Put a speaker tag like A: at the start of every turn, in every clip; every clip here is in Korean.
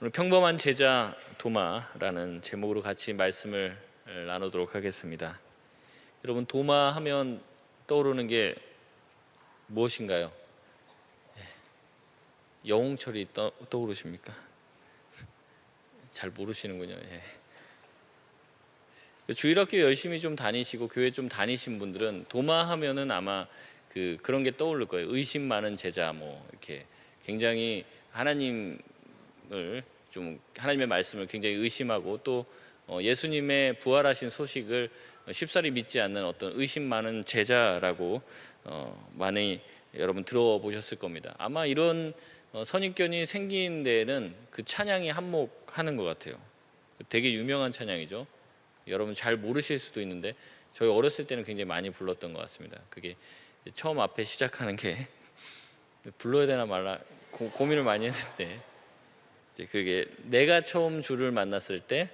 A: 오늘 평범한 제자 도마라는 제목으로 같이 말씀을 나누도록 하겠습니다. 여러분, 도마 하면 떠오르는 게 무엇인가요? 영웅철이 떠오르십니까? 잘 모르시는군요. 주일학교 열심히 좀 다니시고 교회 좀 다니신 분들은 도마 하면은 아마 그런 게 떠오를 거예요. 의심 많은 제자, 이렇게 굉장히 하나님의 말씀을 굉장히 의심하고 또 예수님의 부활하신 소식을 쉽사리 믿지 않는 어떤 의심 많은 제자라고 많이 여러분 들어보셨을 겁니다. 아마 이런 선입견이 생긴 데에는 그 찬양이 한몫하는 것 같아요. 되게 유명한 찬양이죠. 여러분 잘 모르실 수도 있는데 저희 어렸을 때는 굉장히 많이 불렀던 것 같습니다. 그게 처음 앞에 시작하는 게 불러야 되나 말라 고민을 많이 했는데, 이제 그게 내가 처음 주를 만났을 때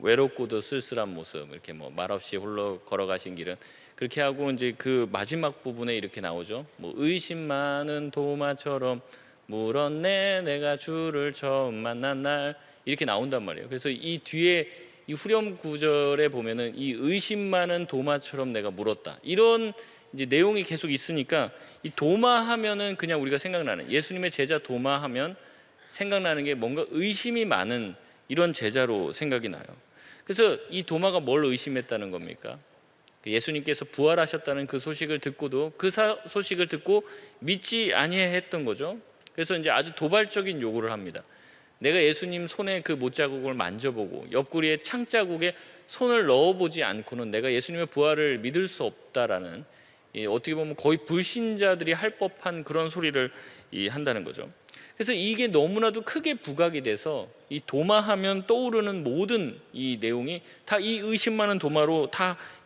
A: 외롭고도 쓸쓸한 모습, 이렇게 말없이 홀로 걸어가신 길은, 그렇게 하고 이제 그 마지막 부분에 이렇게 나오죠. 의심 많은 도마처럼 물었네 내가 주를 처음 만난 날, 이렇게 나온단 말이에요. 그래서 이 뒤에 이 후렴 구절에 보면은 이 의심 많은 도마처럼 내가 물었다, 이런 이제 내용이 계속 있으니까 이 도마 하면은 그냥 우리가 생각나는, 예수님의 제자 도마 하면 생각나는 게 뭔가 의심이 많은 이런 제자로 생각이 나요. 그래서 이 도마가 뭘 의심했다는 겁니까? 예수님께서 부활하셨다는 그 소식을 듣고도 소식을 듣고 믿지 아니했던 거죠. 그래서 이제 아주 도발적인 요구를 합니다. 내가 예수님 손에 그 못자국을 만져보고 옆구리에 창자국에 손을 넣어보지 않고는 내가 예수님의 부활을 믿을 수 없다라는, 어떻게 보면 거의 불신자들이 할 법한 그런 소리를 한다는 거죠. 그래서 이게 너무나도 크게 부각이 돼서 이 도마하면 떠오르는 모든 이 내용이 다 이 의심 많은 도마로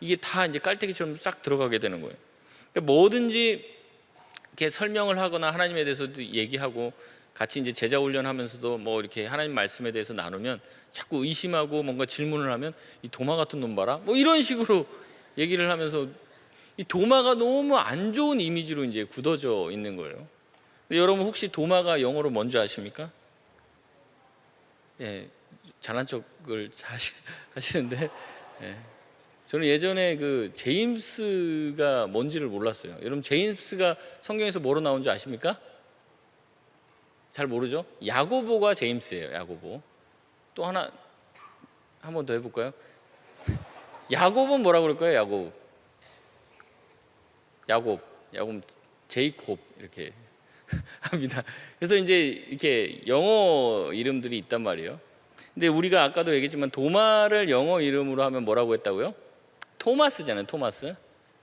A: 이게 다 이제 깔때기처럼 싹 들어가게 되는 거예요. 그러니까 뭐든지 이렇게 설명을 하거나 하나님에 대해서도 얘기하고 같이 이제 제자 훈련하면서도 이렇게 하나님 말씀에 대해서 나누면 자꾸 의심하고 뭔가 질문을 하면 이 도마 같은 놈 봐라, 이런 식으로 얘기를 하면서 이 도마가 너무 안 좋은 이미지로 이제 굳어져 있는 거예요. 여러분 혹시 도마가 영어로 뭔지 아십니까? 잘난 척을 하시는데, 저는 예전에 그 제임스가 뭔지를 몰랐어요. 여러분 제임스가 성경에서 뭐로 나온지 아십니까? 잘 모르죠? 야고보가 제임스예요. 야고보. 또 하나 한 번 더 해볼까요? 야곱은 뭐라고 그럴까요? 야곱 제이콥 이렇게 합니다. 그래서 이제 이렇게 영어 이름들이 있단 말이에요. 근데 우리가 아까도 얘기했지만 도마를 영어 이름으로 하면 뭐라고 했다고요? 토마스잖아요. 토마스.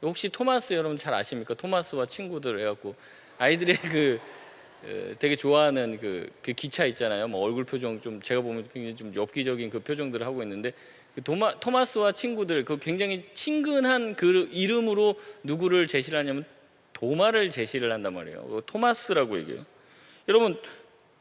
A: 혹시 토마스 여러분 잘 아십니까? 토마스와 친구들 해갖고 아이들의 되게 좋아하는 그 기차 있잖아요. 얼굴 표정 좀 제가 보면 굉장히 좀 엽기적인 그 표정들을 하고 있는데, 토마스와 친구들 굉장히 친근한 그 이름으로 누구를 제시를 하냐면 도마를 제시를 한단 말이에요. 토마스라고 얘기해요. 여러분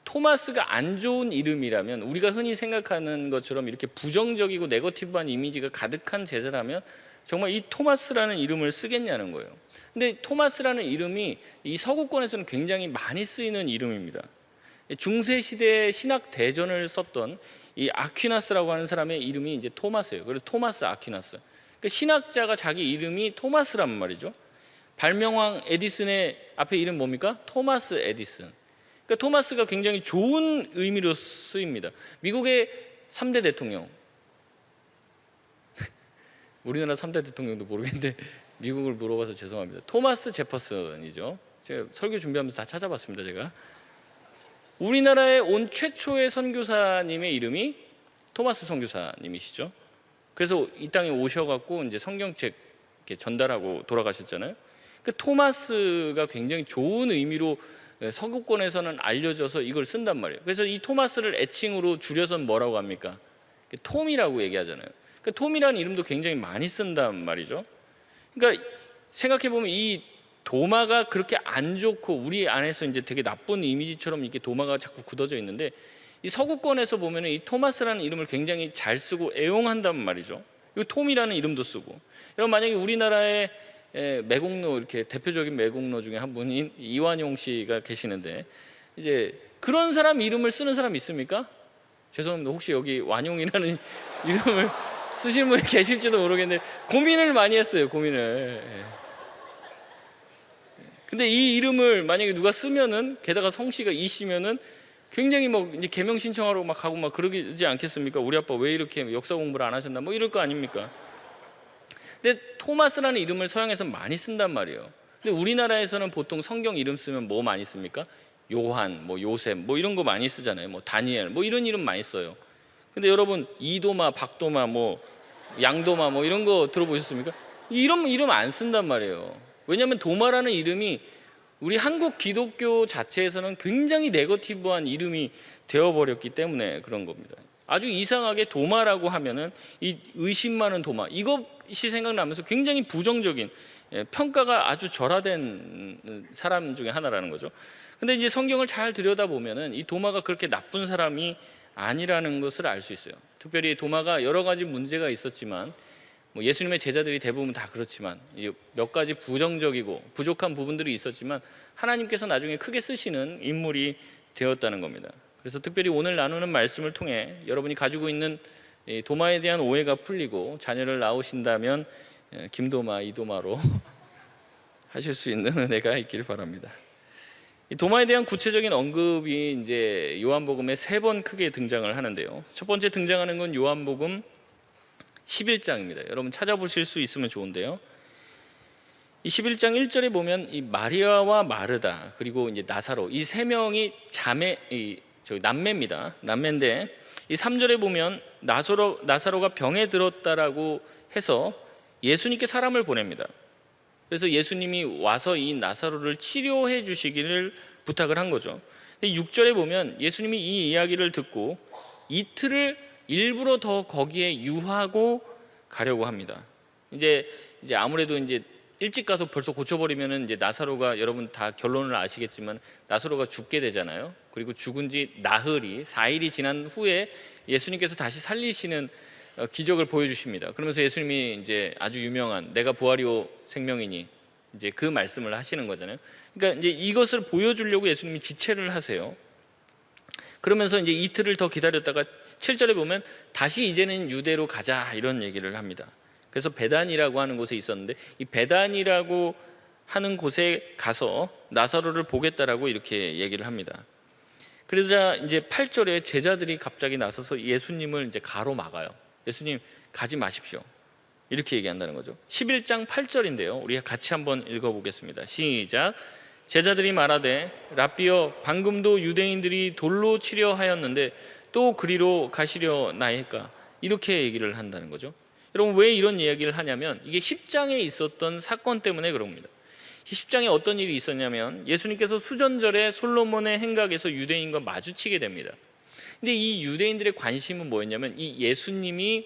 A: 토마스가 안 좋은 이름이라면, 우리가 흔히 생각하는 것처럼 이렇게 부정적이고 네거티브한 이미지가 가득한 제자라면 정말 이 토마스라는 이름을 쓰겠냐는 거예요. 근데 토마스라는 이름이 이 서구권에서는 굉장히 많이 쓰이는 이름입니다. 중세 시대 신학 대전을 썼던 이 아퀴나스라고 하는 사람의 이름이 이제 토마스예요. 그래서 토마스 아퀴나스. 그러니까 신학자가 자기 이름이 토마스란 말이죠. 발명왕 에디슨의 앞에 이름 뭡니까? 토마스 에디슨. 그러니까 토마스가 굉장히 좋은 의미로 쓰입니다. 미국의 3대 대통령, 우리나라 3대 대통령도 모르겠는데 미국을 물어봐서 죄송합니다. 토마스 제퍼슨이죠. 제가 설교 준비하면서 다 찾아봤습니다. 제가 우리나라에 온 최초의 선교사님의 이름이 토마스 선교사님이시죠. 그래서 이 땅에 오셔갖고 이제 성경책 이렇게 전달하고 돌아가셨잖아요. 그 토마스가 굉장히 좋은 의미로 서구권에서는 알려져서 이걸 쓴단 말이에요. 그래서 이 토마스를 애칭으로 줄여서는 뭐라고 합니까? 톰이라고 얘기하잖아요. 그 톰이라는 이름도 굉장히 많이 쓴단 말이죠. 그러니까 생각해보면 이 도마가 그렇게 안 좋고 우리 안에서 이제 되게 나쁜 이미지처럼 이렇게 도마가 자꾸 굳어져 있는데, 이 서구권에서 보면 이 토마스라는 이름을 굉장히 잘 쓰고 애용한단 말이죠. 이 톰이라는 이름도 쓰고. 여러분 만약에 우리나라에 매국노, 이렇게 대표적인 매국노 중에 한 분인 이완용 씨가 계시는데, 이제 그런 사람 이름을 쓰는 사람 있습니까? 죄송합니다. 혹시 여기 완용이라는 이름을 쓰시는 분이 계실지도 모르겠는데 고민을 많이 했어요. 고민을. 근데 이 이름을 만약에 누가 쓰면은, 게다가 성씨가 이씨면은 굉장히 막 이제 개명 신청하러 막 가고 막 그러지 않겠습니까? 우리 아빠 왜 이렇게 역사 공부를 안 하셨나 뭐 이럴 거 아닙니까? 근데 토마스라는 이름을 서양에서 많이 쓴단 말이에요. 근데 우리나라에서는 보통 성경 이름 쓰면 뭐 많이 씁니까? 요한, 뭐 요셉, 뭐 이런 거 많이 쓰잖아요. 뭐 다니엘, 뭐 이런 이름 많이 써요. 근데 여러분 이도마, 박도마, 뭐 양도마, 뭐 이런 거 들어보셨습니까? 이름 안 쓴단 말이에요. 왜냐하면 도마라는 이름이 우리 한국 기독교 자체에서는 굉장히 네거티브한 이름이 되어버렸기 때문에 그런 겁니다. 아주 이상하게 도마라고 하면은 이 의심 많은 도마, 이것이 생각나면서 굉장히 부정적인, 평가가 아주 절하된 사람 중에 하나라는 거죠. 근데 이제 성경을 잘 들여다보면은 이 도마가 그렇게 나쁜 사람이 아니라는 것을 알 수 있어요. 특별히 도마가 여러 가지 문제가 있었지만, 뭐 예수님의 제자들이 대부분 다 그렇지만 몇 가지 부정적이고 부족한 부분들이 있었지만 하나님께서 나중에 크게 쓰시는 인물이 되었다는 겁니다. 그래서 특별히 오늘 나누는 말씀을 통해 여러분이 가지고 있는 도마에 대한 오해가 풀리고 자녀를 낳으신다면 김도마, 이도마로 하실 수 있는 은혜가 있기를 바랍니다. 이 도마에 대한 구체적인 언급이 이제 요한복음에 3번 크게 등장을 하는데요. 첫 번째 등장하는 건 요한복음 11장입니다. 여러분 찾아보실 수 있으면 좋은데요. 이 11장 1절에 보면 이 마리아와 마르다 그리고 이제 나사로, 이 3명이 남매입니다. 남매인데 이 3절에 보면 나사로가 병에 들었다라고 해서 예수님께 사람을 보냅니다. 그래서 예수님이 와서 이 나사로를 치료해 주시기를 부탁을 한 거죠. 6절에 보면 예수님이 이 이야기를 듣고 이틀을 일부러 더 거기에 유하고 가려고 합니다. 이제 아무래도 이제 일찍 가서 벌써 고쳐버리면은 이제 나사로가, 여러분 다 결론을 아시겠지만 나사로가 죽게 되잖아요. 그리고 죽은 지 나흘이 4일이 지난 후에 예수님께서 다시 살리시는 기적을 보여주십니다. 그러면서 예수님이 이제 아주 유명한 내가 부활이요 생명이니 이제 그 말씀을 하시는 거잖아요. 그러니까 이제 이것을 보여주려고 예수님이 지체를 하세요. 그러면서 이제 이틀을 더 기다렸다가 7절에 보면 다시 이제는 유대로 가자 이런 얘기를 합니다. 그래서 베단이라고 하는 곳에 있었는데 이 베단이라고 하는 곳에 가서 나사로를 보겠다라고 이렇게 얘기를 합니다. 그러자 이제 8절에 제자들이 갑자기 나서서 예수님을 이제 가로막아요. 예수님 가지 마십시오. 이렇게 얘기한다는 거죠. 11장 8절인데요. 우리 같이 한번 읽어보겠습니다. 시작. 제자들이 말하되 랍비여 방금도 유대인들이 돌로 치려 하였는데 또 그리로 가시려 나이까, 이렇게 얘기를 한다는 거죠. 여러분 왜 이런 이야기를 하냐면 이게 10장에 있었던 사건 때문에 그럽니다. 10장에 어떤 일이 있었냐면 예수님께서 수전절에 솔로몬의 행각에서 유대인과 마주치게 됩니다. 근데 이 유대인들의 관심은 뭐였냐면 이 예수님이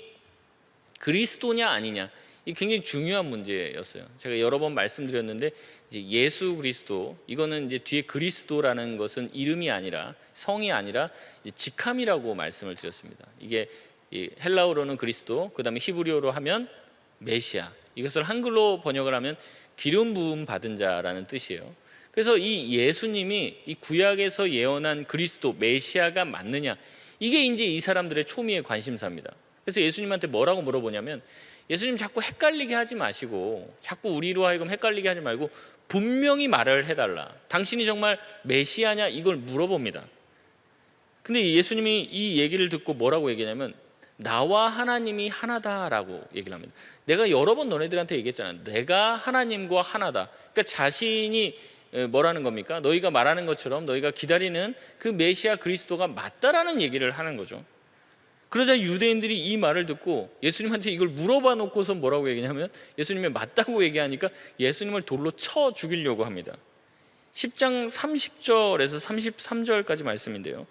A: 그리스도냐 아니냐, 이 굉장히 중요한 문제였어요. 제가 여러 번 말씀드렸는데 이제 예수 그리스도, 이거는 이제 뒤에 그리스도라는 것은 이름이 아니라 성이 아니라 직함이라고 말씀을 드렸습니다. 이게 헬라어로는 그리스도, 그 다음에 히브리어로 하면 메시아, 이것을 한글로 번역을 하면 기름 부음 받은 자라는 뜻이에요. 그래서 이 예수님이 이 구약에서 예언한 그리스도 메시아가 맞느냐, 이게 이제 이 사람들의 초미의 관심사입니다. 그래서 예수님한테 뭐라고 물어보냐면 예수님 자꾸 헷갈리게 하지 마시고, 자꾸 우리로 하여금 헷갈리게 하지 말고 분명히 말을 해달라. 당신이 정말 메시아냐, 이걸 물어봅니다. 근데 예수님이 이 얘기를 듣고 뭐라고 얘기하냐면 나와 하나님이 하나다라고 얘기를 합니다. 내가 여러 번 너네들한테 얘기했잖아. 내가 하나님과 하나다. 그러니까 자신이 뭐라는 겁니까? 너희가 말하는 것처럼 너희가 기다리는 그 메시아 그리스도가 맞다라는 얘기를 하는 거죠. 그러자 유대인들이 이 말을 듣고 예수님한테 이걸 물어봐 놓고서 뭐라고 얘기냐면 예수님이 맞다고 얘기하니까 예수님을 돌로 쳐 죽이려고 합니다. 10장 30절에서 33절까지 말씀인데요.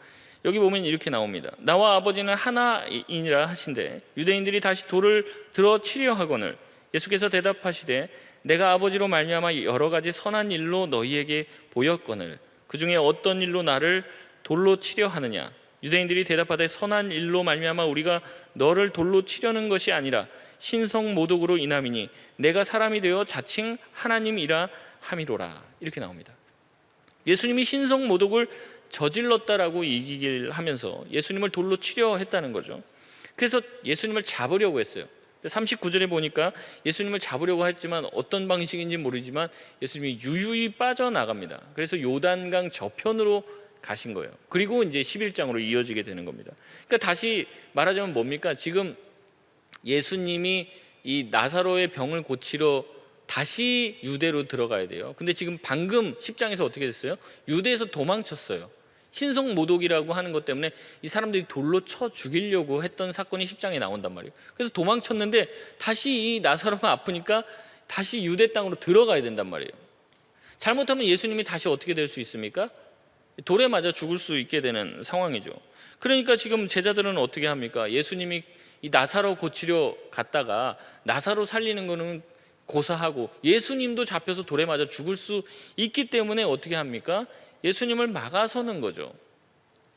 A: 여기 보면 이렇게 나옵니다. 나와 아버지는 하나이니라 하신대 유대인들이 다시 돌을 들어 치려 하거늘 예수께서 대답하시되 내가 아버지로 말미암아 여러 가지 선한 일로 너희에게 보였거늘 그 중에 어떤 일로 나를 돌로 치려 하느냐. 유대인들이 대답하되 선한 일로 말미암아 우리가 너를 돌로 치려는 것이 아니라 신성 모독으로 인함이니 내가 사람이 되어 자칭 하나님이라 함이로라. 이렇게 나옵니다. 예수님이 신성 모독을 저질렀다라고 얘기를 하면서 예수님을 돌로 치려 했다는 거죠. 그래서 예수님을 잡으려고 했어요. 39절에 보니까 예수님을 잡으려고 했지만 어떤 방식인지 모르지만 예수님이 유유히 빠져나갑니다. 그래서 요단강 저편으로 가신 거예요. 그리고 이제 11장으로 이어지게 되는 겁니다. 그러니까 다시 말하자면 뭡니까? 지금 예수님이 이 나사로의 병을 고치러 다시 유대로 들어가야 돼요. 근데 지금 방금 10장에서 어떻게 됐어요? 유대에서 도망쳤어요. 신성모독이라고 하는 것 때문에 이 사람들이 돌로 쳐 죽이려고 했던 사건이 10장에 나온단 말이에요. 그래서 도망쳤는데 다시 이 나사로가 아프니까 다시 유대 땅으로 들어가야 된단 말이에요. 잘못하면 예수님이 다시 어떻게 될 수 있습니까? 돌에 맞아 죽을 수 있게 되는 상황이죠. 그러니까 지금 제자들은 어떻게 합니까? 예수님이 이 나사로 고치려 갔다가 나사로 살리는 거는 고사하고 예수님도 잡혀서 돌에 맞아 죽을 수 있기 때문에 어떻게 합니까? 예수님을 막아서는 거죠.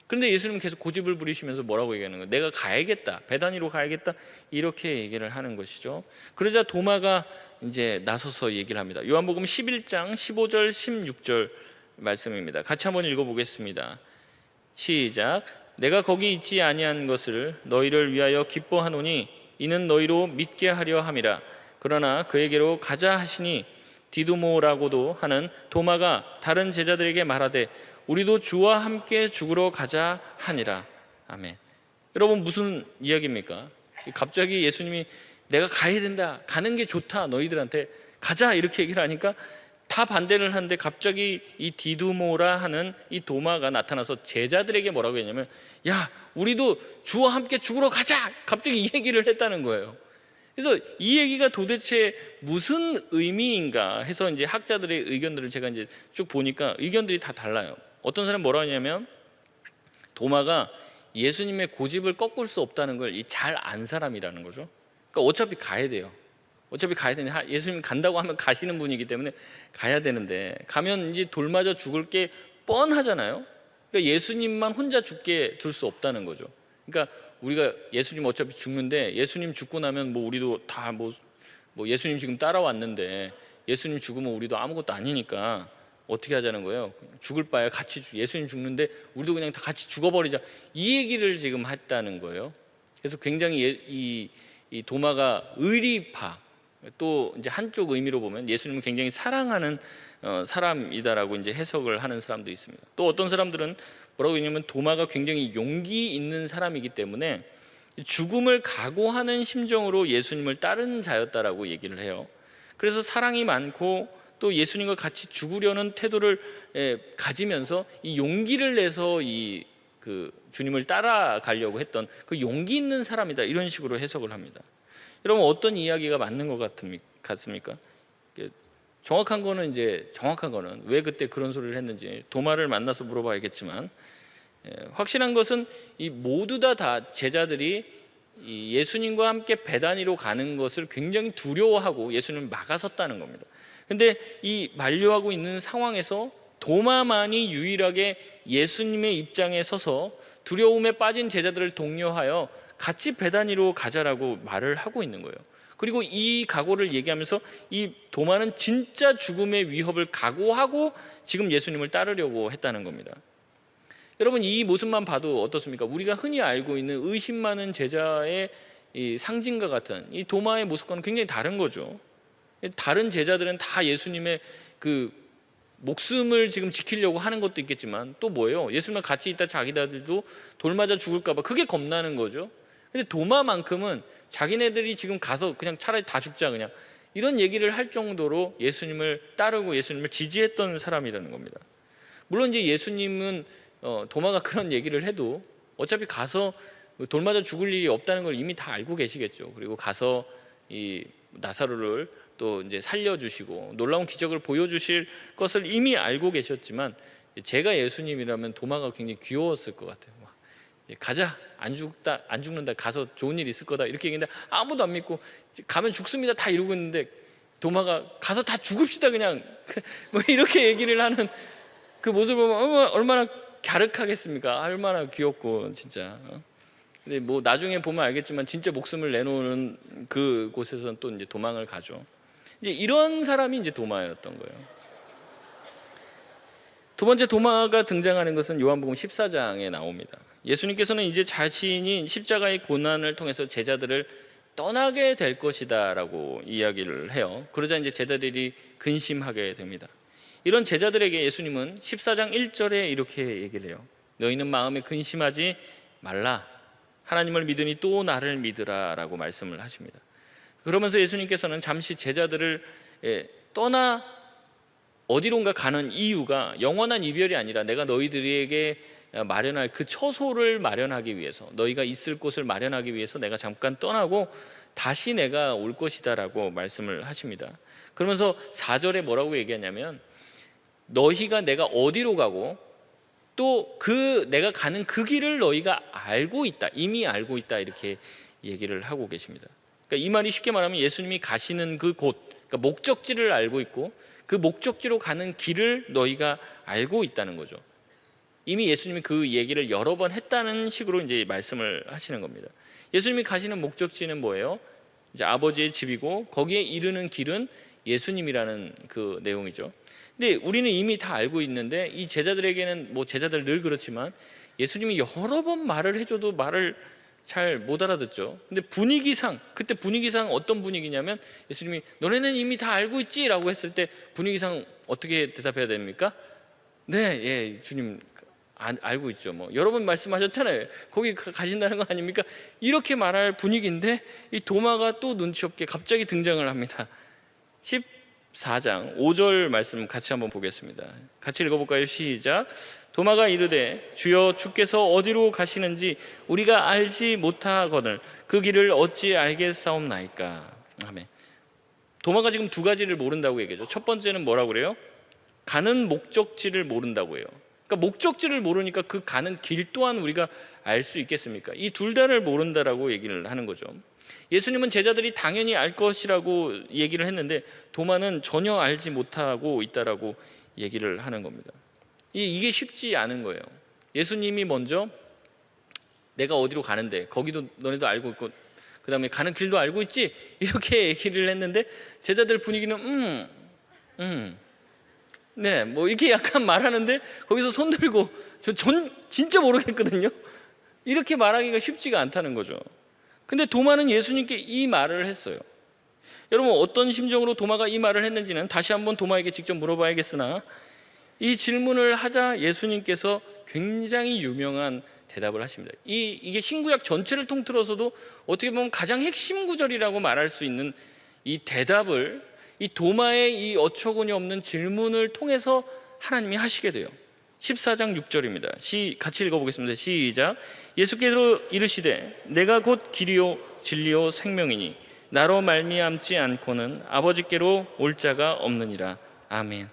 A: 그런데 예수님은 계속 고집을 부리시면서 뭐라고 얘기하는 거예요? 내가 가야겠다, 베다니로 가야겠다, 이렇게 얘기를 하는 것이죠. 그러자 도마가 이제 나서서 얘기를 합니다. 요한복음 11장 15절 16절 말씀입니다. 같이 한번 읽어보겠습니다. 시작. 내가 거기 있지 아니한 것을 너희를 위하여 기뻐하노니 이는 너희로 믿게 하려 함이라. 그러나 그에게로 가자 하시니 디두모라고도 하는 도마가 다른 제자들에게 말하되 우리도 주와 함께 죽으러 가자 하니라. 아멘. 여러분, 무슨 이야기입니까? 갑자기 예수님이 내가 가야 된다, 가는 게 좋다, 너희들한테 가자, 이렇게 얘기를 하니까 다 반대를 하는데 갑자기 이 디두모라 하는 이 도마가 나타나서 제자들에게 뭐라고 했냐면 야, 우리도 주와 함께 죽으러 가자, 갑자기 이 얘기를 했다는 거예요. 그래서 이 얘기가 도대체 무슨 의미인가 해서 이제 학자들의 의견들을 제가 이제 쭉 보니까 의견들이 다 달라요. 어떤 사람은 뭐라고 하냐면 도마가 예수님의 고집을 꺾을 수 없다는 걸 잘 안 사람이라는 거죠. 그러니까 어차피 가야 돼요. 어차피 가야 되는데 예수님 간다고 하면 가시는 분이기 때문에 가야 되는데 가면 이제 돌 맞아 죽을 게 뻔하잖아요. 그러니까 예수님만 혼자 죽게 둘 수 없다는 거죠. 그러니까 우리가 예수님 어차피 죽는데 예수님 죽고 나면 뭐 우리도 다 뭐 예수님 지금 따라왔는데 예수님 죽으면 우리도 아무것도 아니니까 어떻게 하자는 거예요? 죽을 바에 같이 예수님 죽는데 우리도 그냥 다 같이 죽어버리자, 이 얘기를 지금 했다는 거예요. 그래서 굉장히 이 도마가 의리파, 또 이제 한쪽 의미로 보면 예수님을 굉장히 사랑하는 사람이다라고 이제 해석을 하는 사람도 있습니다. 또 어떤 사람들은 뭐라고 했냐면 도마가 굉장히 용기 있는 사람이기 때문에 죽음을 각오하는 심정으로 예수님을 따른 자였다라고 얘기를 해요. 그래서 사랑이 많고 또 예수님과 같이 죽으려는 태도를 가지면서 이 용기를 내서 그 주님을 따라가려고 했던 그 용기 있는 사람이다, 이런 식으로 해석을 합니다. 여러분, 어떤 이야기가 맞는 것 같습니까? 정확한 거는 왜 그때 그런 소리를 했는지 도마를 만나서 물어봐야겠지만, 확실한 것은 이 모두 다 제자들이 이 예수님과 함께 베다니로 가는 것을 굉장히 두려워하고 예수님을 막아섰다는 겁니다. 근데 이 만류하고 있는 상황에서 도마만이 유일하게 예수님의 입장에 서서 두려움에 빠진 제자들을 독려하여 같이 베다니로 가자라고 말을 하고 있는 거예요. 그리고 이 각오를 얘기하면서 이 도마는 진짜 죽음의 위협을 각오하고 지금 예수님을 따르려고 했다는 겁니다. 여러분, 이 모습만 봐도 어떻습니까? 우리가 흔히 알고 있는 의심 많은 제자의 이 상징과 같은 이 도마의 모습과는 굉장히 다른 거죠. 다른 제자들은 다 예수님의 그 목숨을 지금 지키려고 하는 것도 있겠지만 또 뭐예요? 예수님과 같이 있다 자기들도 돌 맞아 죽을까 봐 그게 겁나는 거죠. 근데 도마만큼은 자기네들이 지금 가서 그냥 차라리 다 죽자, 그냥 이런 얘기를 할 정도로 예수님을 따르고 예수님을 지지했던 사람이라는 겁니다. 물론 이제 예수님은 도마가 그런 얘기를 해도 어차피 가서 돌 맞아 죽을 일이 없다는 걸 이미 다 알고 계시겠죠. 그리고 가서 이 나사로를 또 이제 살려주시고 놀라운 기적을 보여주실 것을 이미 알고 계셨지만, 제가 예수님이라면 도마가 굉장히 귀여웠을 것 같아요. 가자, 안 죽는다, 가서 좋은 일 있을 거다, 이렇게 얘기했는데 아무도 안 믿고 가면 죽습니다 다 이러고 있는데 도마가 가서 다 죽읍시다 그냥 뭐 이렇게 얘기를 하는 그 모습을 보면 얼마나 갸륵하겠습니까? 얼마나 귀엽고 진짜. 근데 뭐 나중에 보면 알겠지만 진짜 목숨을 내놓는 그 곳에서는 또 이제 도망을 가죠. 이제 이런 사람이 이제 도마였던 거예요. 두 번째 도마가 등장하는 것은 요한복음 14장에 나옵니다. 예수님께서는 이제 자신이 십자가의 고난을 통해서 제자들을 떠나게 될 것이다 라고 이야기를 해요. 그러자 이제 제자들이 근심하게 됩니다. 이런 제자들에게 예수님은 14장 1절에 이렇게 얘기를 해요. 너희는 마음에 근심하지 말라. 하나님을 믿으니 또 나를 믿으라 라고 말씀을 하십니다. 그러면서 예수님께서는 잠시 제자들을 떠나 어디론가 가는 이유가 영원한 이별이 아니라 내가 너희들에게 마련할 그 처소를 마련하기 위해서, 너희가 있을 곳을 마련하기 위해서 내가 잠깐 떠나고 다시 내가 올 것이다 라고 말씀을 하십니다. 그러면서 4절에 뭐라고 얘기하냐면 너희가 내가 어디로 가고 또 내가 가는 그 길을 너희가 알고 있다, 이미 알고 있다, 이렇게 얘기를 하고 계십니다. 그러니까 이 말이 쉽게 말하면 예수님이 가시는 그 곳, 그러니까 목적지를 알고 있고 그 목적지로 가는 길을 너희가 알고 있다는 거죠. 이미 예수님이 그 얘기를 여러 번 했다는 식으로 이제 말씀을 하시는 겁니다. 예수님이 가시는 목적지는 뭐예요? 이제 아버지의 집이고 거기에 이르는 길은 예수님이라는 그 내용이죠. 근데 우리는 이미 다 알고 있는데 이 제자들에게는 뭐 제자들 늘 그렇지만 예수님이 여러 번 말을 해줘도 말을 잘 못 알아듣죠. 근데 그때 분위기상 어떤 분위기냐면 예수님이 너네는 이미 다 알고 있지? 라고 했을 때 분위기상 어떻게 대답해야 됩니까? 네, 예, 주님 알고 있죠. 뭐 여러 번 말씀하셨잖아요. 거기 가신다는 거 아닙니까? 이렇게 말할 분위기인데 이 도마가 또 눈치 없게 갑자기 등장을 합니다. 14장 5절 말씀 같이 한번 보겠습니다. 같이 읽어볼까요? 시작. 도마가 이르되 주여 주께서 어디로 가시는지 우리가 알지 못하거늘 그 길을 어찌 알겠사옵나이까. 아멘. 도마가 지금 두 가지를 모른다고 얘기하죠. 첫 번째는 뭐라고 그래요? 가는 목적지를 모른다고 해요. 그러니까 목적지를 모르니까 그 가는 길 또한 우리가 알 수 있겠습니까? 이 둘 다를 모른다라고 얘기를 하는 거죠. 예수님은 제자들이 당연히 알 것이라고 얘기를 했는데 도마는 전혀 알지 못하고 있다라고 얘기를 하는 겁니다. 이게 쉽지 않은 거예요. 예수님이 먼저 내가 어디로 가는데 거기도 너네도 알고 있고 그 다음에 가는 길도 알고 있지? 이렇게 얘기를 했는데 제자들 분위기는 네, 뭐 이렇게 약간 말하는데 거기서 손 들고 전 진짜 모르겠거든요. 이렇게 말하기가 쉽지가 않다는 거죠. 근데 도마는 예수님께 이 말을 했어요. 여러분 어떤 심정으로 도마가 이 말을 했는지는 다시 한번 도마에게 직접 물어봐야겠으나 이 질문을 하자 예수님께서 굉장히 유명한 대답을 하십니다. 이게 신구약 전체를 통틀어서도 어떻게 보면 가장 핵심 구절이라고 말할 수 있는 이 대답을 이 도마의 이 어처구니 없는 질문을 통해서 하나님이 하시게 돼요. 14장 6절입니다. 같이 읽어보겠습니다. 시작. 예수께서 이르시되 내가 곧 길이요 진리요 생명이니 나로 말미암지 않고는 아버지께로 올 자가 없느니라. 아멘.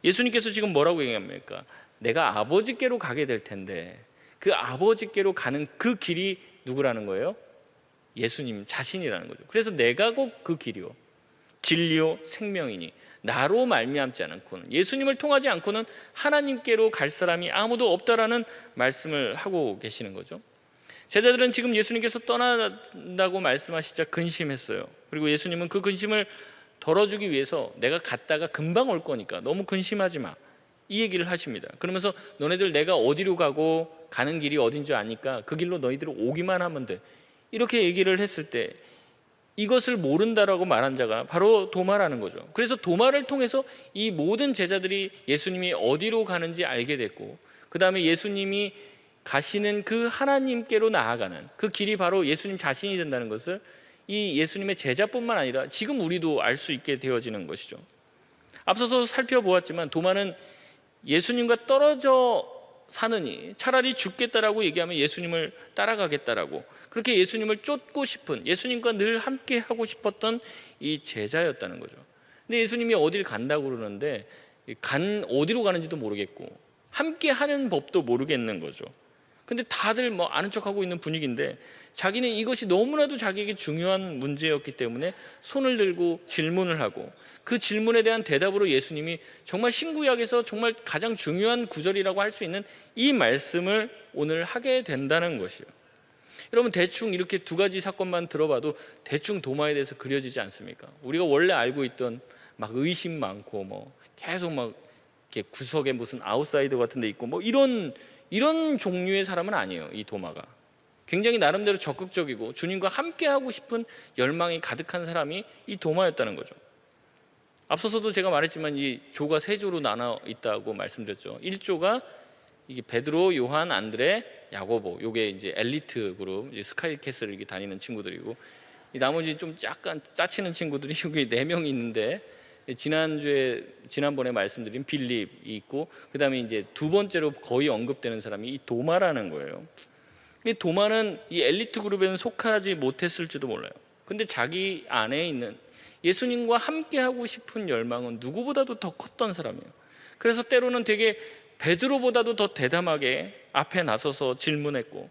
A: 예수님께서 지금 뭐라고 얘기합니까? 내가 아버지께로 가게 될 텐데 그 아버지께로 가는 그 길이 누구라는 거예요? 예수님 자신이라는 거죠. 그래서 내가 곧 그 길이요 진리요 생명이니 나로 말미암지 않고는, 예수님을 통하지 않고는 하나님께로 갈 사람이 아무도 없다라는 말씀을 하고 계시는 거죠. 제자들은 지금 예수님께서 떠난다고 말씀하시자 근심했어요. 그리고 예수님은 그 근심을 덜어주기 위해서 내가 갔다가 금방 올 거니까 너무 근심하지 마, 이 얘기를 하십니다. 그러면서 너네들 내가 어디로 가고 가는 길이 어딘지 아니까 그 길로 너희들 오기만 하면 돼, 이렇게 얘기를 했을 때 이것을 모른다라고 말한 자가 바로 도마라는 거죠. 그래서 도마를 통해서 이 모든 제자들이 예수님이 어디로 가는지 알게 됐고, 그 다음에 예수님이 가시는 그 하나님께로 나아가는 그 길이 바로 예수님 자신이 된다는 것을 이 예수님의 제자뿐만 아니라 지금 우리도 알 수 있게 되어지는 것이죠. 앞서서 살펴보았지만 도마는 예수님과 떨어져 사느니 차라리 죽겠다라고 얘기하면 예수님을 따라가겠다라고, 그렇게 예수님을 쫓고 싶은, 예수님과 늘 함께 하고 싶었던 이 제자였다는 거죠. 근데 예수님이 어딜 간다고 그러는데 어디로 가는지도 모르겠고 함께 하는 법도 모르겠는 거죠. 근데 다들 뭐 아는 척하고 있는 분위기인데 자기는 이것이 너무나도 자기에게 중요한 문제였기 때문에 손을 들고 질문을 하고, 그 질문에 대한 대답으로 예수님이 정말 신구약에서 정말 가장 중요한 구절이라고 할 수 있는 이 말씀을 오늘 하게 된다는 것이에요. 여러분 대충 이렇게 두 가지 사건만 들어봐도 대충 도마에 대해서 그려지지 않습니까? 우리가 원래 알고 있던 막 의심 많고 뭐 계속 막 이렇게 구석에 무슨 아웃사이더 같은 데 있고 뭐 이런 종류의 사람은 아니에요. 이 도마가 굉장히 나름대로 적극적이고 주님과 함께 하고 싶은 열망이 가득한 사람이 이 도마였다는 거죠. 앞서서도 제가 말했지만 이 조가 세 조로 나눠 있다고 말씀드렸죠. 1조가 이게 베드로, 요한, 안드레, 야고보, 요게 이제 엘리트 그룹, 스카이캐슬을 이렇게 다니는 친구들이고, 이 나머지 좀 약간 짜치는 친구들이 여기 4명이 있는데, 지난번에 말씀드린 빌립이 있고, 그다음에 이제 두 번째로 거의 언급되는 사람이 이 도마라는 거예요. 이 도마는 이 엘리트 그룹에는 속하지 못했을지도 몰라요. 근데 자기 안에 있는 예수님과 함께 하고 싶은 열망은 누구보다도 더 컸던 사람이에요. 그래서 때로는 되게 베드로보다도 더 대담하게 앞에 나서서 질문했고,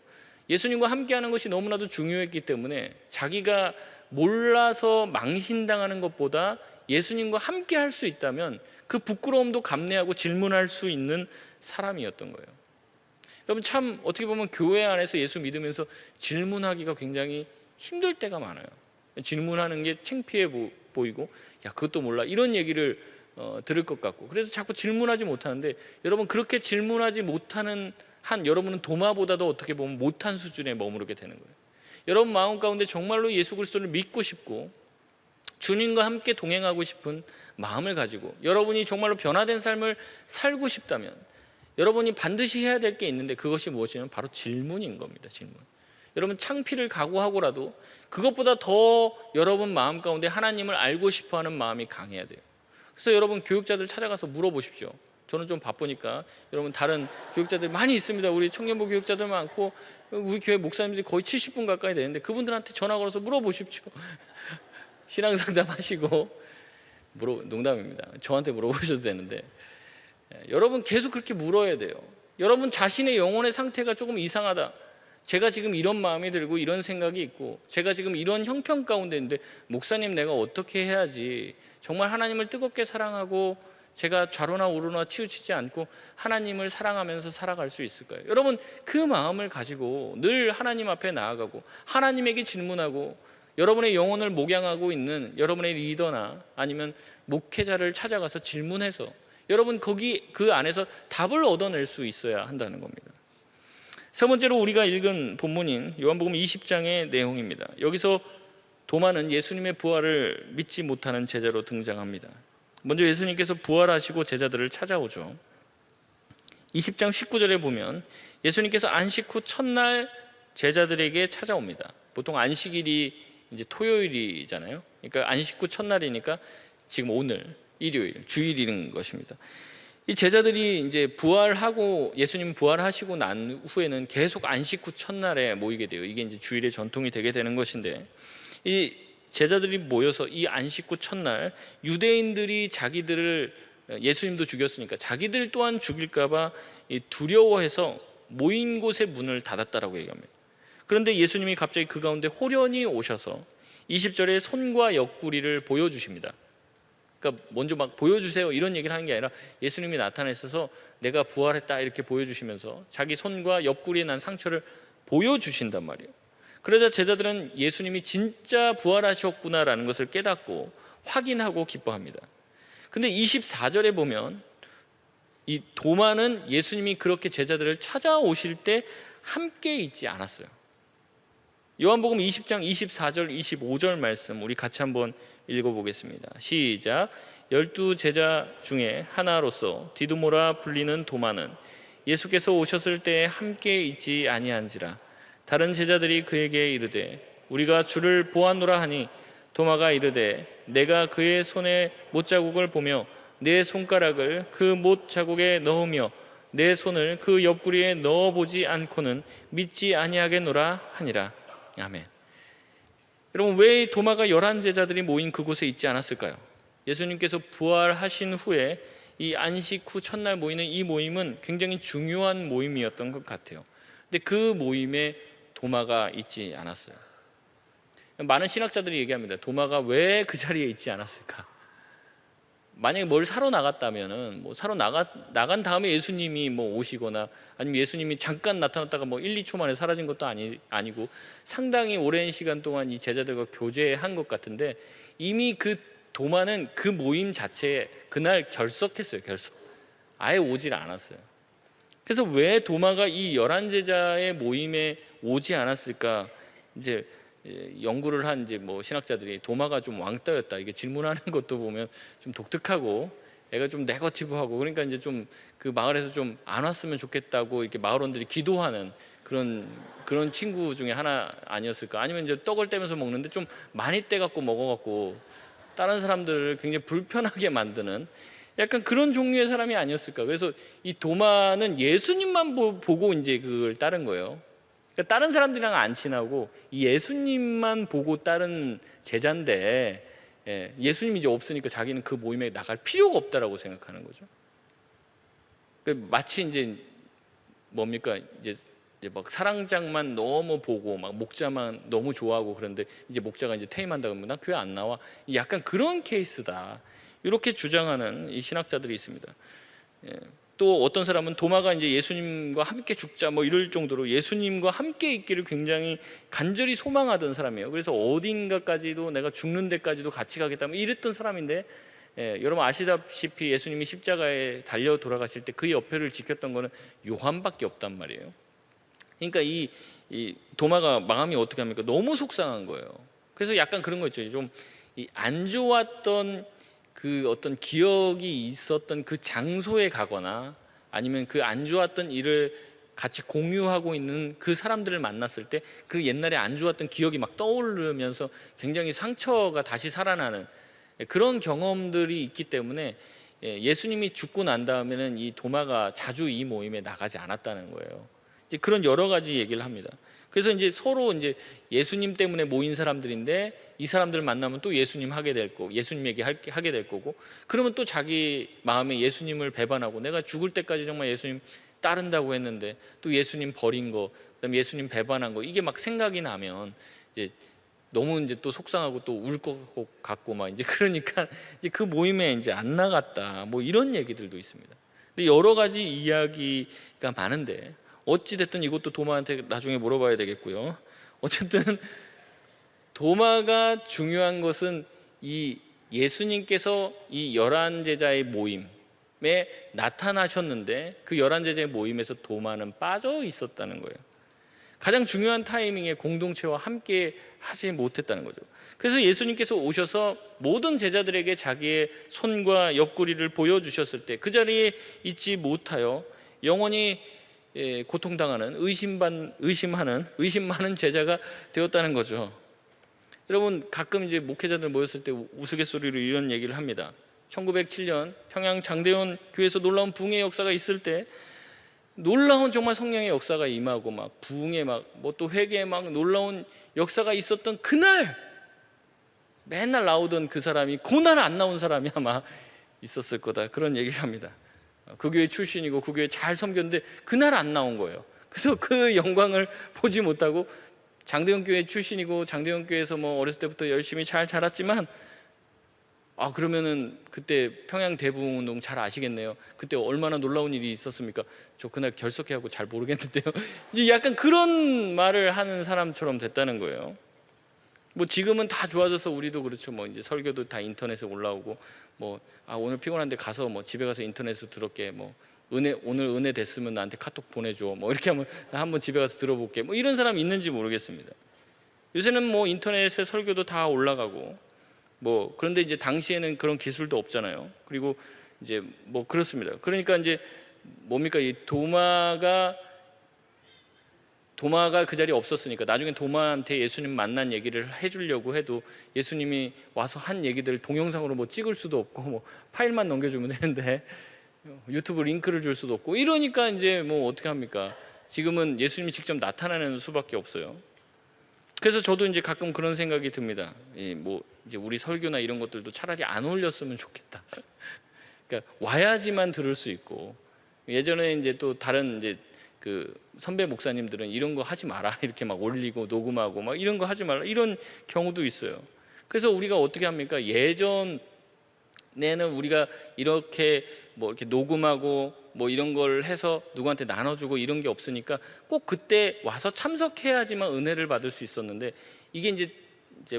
A: 예수님과 함께하는 것이 너무나도 중요했기 때문에 자기가 몰라서 망신당하는 것보다 예수님과 함께할 수 있다면 그 부끄러움도 감내하고 질문할 수 있는 사람이었던 거예요. 여러분, 참 어떻게 보면 교회 안에서 예수 믿으면서 질문하기가 굉장히 힘들 때가 많아요. 질문하는 게 창피해 보이고, 야 그것도 몰라, 이런 얘기를 들을 것 같고, 그래서 자꾸 질문하지 못하는데, 여러분 그렇게 질문하지 못하는 한 여러분은 도마보다도 어떻게 보면 못한 수준에 머무르게 되는 거예요. 여러분 마음 가운데 정말로 예수 그리스도를 믿고 싶고 주님과 함께 동행하고 싶은 마음을 가지고 여러분이 정말로 변화된 삶을 살고 싶다면 여러분이 반드시 해야 될 게 있는데, 그것이 무엇이냐면 바로 질문인 겁니다. 질문. 여러분 창피를 각오하고라도 그것보다 더 여러분 마음 가운데 하나님을 알고 싶어하는 마음이 강해야 돼요. 그래서 여러분 교육자들 찾아가서 물어보십시오. 저는 좀 바쁘니까 여러분 다른 교육자들 많이 있습니다. 우리 청년부 교육자들 많고 우리 교회 목사님들이 거의 70분 가까이 되는데 그분들한테 전화 걸어서 물어보십시오. 신앙상담 하시고, 농담입니다. 저한테 물어보셔도 되는데, 여러분 계속 그렇게 물어야 돼요. 여러분 자신의 영혼의 상태가 조금 이상하다, 제가 지금 이런 마음이 들고 이런 생각이 있고 제가 지금 이런 형편 가운데 있는데 목사님 내가 어떻게 해야지 정말 하나님을 뜨겁게 사랑하고 제가 좌로나 우로나 치우치지 않고 하나님을 사랑하면서 살아갈 수 있을까요? 여러분 그 마음을 가지고 늘 하나님 앞에 나아가고 하나님에게 질문하고 여러분의 영혼을 목양하고 있는 여러분의 리더나 아니면 목회자를 찾아가서 질문해서 여러분 그 안에서 답을 얻어낼 수 있어야 한다는 겁니다. 세 번째로 우리가 읽은 본문인 요한복음 20장의 내용입니다. 여기서 도마는 예수님의 부활을 믿지 못하는 제자로 등장합니다. 먼저 예수님께서 부활하시고 제자들을 찾아오죠. 20장 19절에 보면 예수님께서 안식 후 첫날 제자들에게 찾아옵니다. 보통 안식일이 이제 토요일이잖아요. 그러니까 안식 후 첫날이니까 지금 오늘 일요일, 주일인 것입니다. 이 제자들이 이제 부활하고 예수님 부활하시고 난 후에는 계속 안식 후 첫날에 모이게 돼요. 이게 이제 주일의 전통이 되게 되는 것인데, 이 제자들이 모여서 이 안식 후 첫날 유대인들이 자기들을 예수님도 죽였으니까 자기들 또한 죽일까봐 두려워해서 모인 곳의 문을 닫았다라고 얘기합니다. 그런데 예수님이 갑자기 그 가운데 호련히 오셔서 20절에 손과 옆구리를 보여주십니다. 그러니까 먼저 막 보여주세요 이런 얘기를 하는 게 아니라 예수님이 나타나셔서 내가 부활했다 이렇게 보여주시면서 자기 손과 옆구리에 난 상처를 보여주신단 말이에요. 그러자 제자들은 예수님이 진짜 부활하셨구나라는 것을 깨닫고 확인하고 기뻐합니다. 근데 24절에 보면 이 도마는 예수님이 그렇게 제자들을 찾아오실 때 함께 있지 않았어요. 요한복음 20장 24절 25절 말씀 우리 같이 한번 읽어보겠습니다. 시작. 12 제자 중에 하나로서 디두모라 불리는 도마는 예수께서 오셨을 때 함께 있지 아니한지라. 다른 제자들이 그에게 이르되 우리가 주를 보았노라 하니 도마가 이르되 내가 그의 손에 못자국을 보며 내 손가락을 그 못자국에 넣으며 내 손을 그 옆구리에 넣어보지 않고는 믿지 아니하겠노라 하니라. 아멘. 여러분 왜 도마가 11제자들이 모인 그곳에 있지 않았을까요? 예수님께서 부활하신 후에 이 안식 후 첫날 모이는 이 모임은 굉장히 중요한 모임이었던 것 같아요. 근데 그 모임에 도마가 있지 않았어요. 많은 신학자들이 얘기합니다. 도마가 왜 그 자리에 있지 않았을까? 만약에 뭘 사러 나갔다면은 사러 나간 다음에 예수님이 오시거나 아니면 예수님이 잠깐 나타났다가 1, 2초 만에 사라진 것도 아니고 상당히 오랜 시간 동안 이 제자들과 교제한 것 같은데 이미 그 도마는 그 모임 자체에 그날 결석했어요. 결석. 아예 오질 않았어요. 그래서 왜 도마가 이 11제자의 모임에 오지 않았을까? 이제 연구를 한 이제 뭐 신학자들이 도마가 좀 왕따였다 이게 질문하는 것도 보면 좀 독특하고 애가 좀 네거티브하고 그러니까 이제 좀 그 마을에서 좀 안 왔으면 좋겠다고 이렇게 마을원들이 기도하는 그런 친구 중에 하나 아니었을까? 아니면 이제 떡을 떼면서 먹는데 좀 많이 떼갖고 먹어갖고 다른 사람들을 굉장히 불편하게 만드는 약간 그런 종류의 사람이 아니었을까? 그래서 이 도마는 예수님만 보고 이제 그걸 따른 거예요. 그러니까 다른 사람들이랑 안 친하고 이 예수님만 보고 따른 제자인데 예수님이 이제 없으니까 자기는 그 모임에 나갈 필요가 없다라고 생각하는 거죠. 마치 이제 뭡니까 이제 막 사랑장만 너무 보고 막 목자만 너무 좋아하고 그런데 이제 목자가 이제 퇴임한다 그러면 난 교회 안 나와. 약간 그런 케이스다. 이렇게 주장하는 이 신학자들이 있습니다. 또 어떤 사람은 도마가 이제 예수님과 함께 죽자 뭐 이럴 정도로 예수님과 함께 있기를 굉장히 간절히 소망하던 사람이에요. 그래서 어딘가까지도 내가 죽는 데까지도 같이 가겠다 뭐 이랬던 사람인데 여러분 아시다시피 예수님이 십자가에 달려 돌아가실 때 그 옆에를 지켰던 거는 요한밖에 없단 말이에요. 그러니까 이 도마가 마음이 어떻게 합니까? 너무 속상한 거예요. 그래서 약간 그런 거 있죠. 좀 안 좋았던 그 어떤 기억이 있었던 그 장소에 가거나 아니면 그 안 좋았던 일을 같이 공유하고 있는 그 사람들을 만났을 때 그 옛날에 안 좋았던 기억이 막 떠오르면서 굉장히 상처가 다시 살아나는 그런 경험들이 있기 때문에 예수님이 죽고 난 다음에는 이 도마가 자주 이 모임에 나가지 않았다는 거예요. 이제 그런 여러 가지 얘기를 합니다. 그래서 이제 서로 이제 예수님 때문에 모인 사람들인데 이 사람들을 만나면 또 예수님 하게 될 거고 예수님 얘기 하게 될 거고 그러면 또 자기 마음에 예수님을 배반하고 내가 죽을 때까지 정말 예수님 따른다고 했는데 또 예수님 버린 거 그다음에 예수님 배반한 거 이게 막 생각이 나면 이제 너무 이제 또 속상하고 또 울 것 같고 막 이제 그러니까 이제 그 모임에 이제 안 나갔다 뭐 이런 얘기들도 있습니다. 근데 여러 가지 이야기가 많은데 어찌 됐든 이것도 도마한테 나중에 물어봐야 되겠고요. 어쨌든 도마가 중요한 것은 이 예수님께서 이 11제자의 모임에 나타나셨는데 그 11제자의 모임에서 도마는 빠져 있었다는 거예요. 가장 중요한 타이밍에 공동체와 함께 하지 못했다는 거죠. 그래서 예수님께서 오셔서 모든 제자들에게 자기의 손과 옆구리를 보여주셨을 때 그 자리에 있지 못하여 영원히 고통당하는 의심 많은 제자가 되었다는 거죠. 여러분 가끔 이제 목회자들 모였을 때 우스갯소리로 이런 얘기를 합니다. 1907년 평양 장대원 교회에서 놀라운 부흥의 역사가 있을 때 놀라운 정말 성령의 역사가 임하고 막 부흥에 막 뭐 또 회개에 막 놀라운 역사가 있었던 그날 맨날 나오던 그 사람이 그날 안 나온 사람이 아마 있었을 거다 그런 얘기를 합니다. 그 교회 출신이고 그 교회 잘 섬겼는데 그날 안 나온 거예요. 그래서 그 영광을 보지 못하고 장대현 교회 출신이고 장대현 교회에서 뭐 어렸을 때부터 열심히 잘 자랐지만 그러면은 그때 평양 대부흥운동 잘 아시겠네요. 그때 얼마나 놀라운 일이 있었습니까? 저 그날 결석해하고 잘 모르겠는데요. 이제 약간 그런 말을 하는 사람처럼 됐다는 거예요. 뭐 지금은 다 좋아져서 우리도 그렇죠. 뭐 이제 설교도 다 인터넷에 올라오고 뭐 오늘 피곤한데 가서 뭐 집에 가서 인터넷에서 들을게 뭐 오늘 은혜 됐으면 나한테 카톡 보내줘 뭐 이렇게 하면 나 한번 집에 가서 들어볼게 뭐 이런 사람 있는지 모르겠습니다. 요새는 뭐 인터넷에 설교도 다 올라가고 뭐 그런데 이제 당시에는 그런 기술도 없잖아요. 그리고 이제 뭐 그렇습니다. 그러니까 이제 뭡니까 이 도마가 그 자리에 없었으니까 나중에 도마한테 예수님 만난 얘기를 해주려고 해도 예수님이 와서 한 얘기들을 동영상으로 뭐 찍을 수도 없고 뭐 파일만 넘겨주면 되는데 유튜브 링크를 줄 수도 없고 이러니까 이제 뭐 어떻게 합니까? 지금은 예수님이 직접 나타나는 수밖에 없어요. 그래서 저도 이제 가끔 그런 생각이 듭니다. 뭐 이제 우리 설교나 이런 것들도 차라리 안 올렸으면 좋겠다. 그러니까 와야지만 들을 수 있고 예전에 이제 또 다른 이제 그 선배 목사님들은 이런 거 하지 마라 이렇게 막 올리고 녹음하고 막 이런 거 하지 말라 이런 경우도 있어요. 그래서 우리가 어떻게 합니까? 예전에는 우리가 이렇게 뭐 이렇게 녹음하고 뭐 이런 걸 해서 누구한테 나눠주고 이런 게 없으니까 꼭 그때 와서 참석해야지만 은혜를 받을 수 있었는데 이게 이제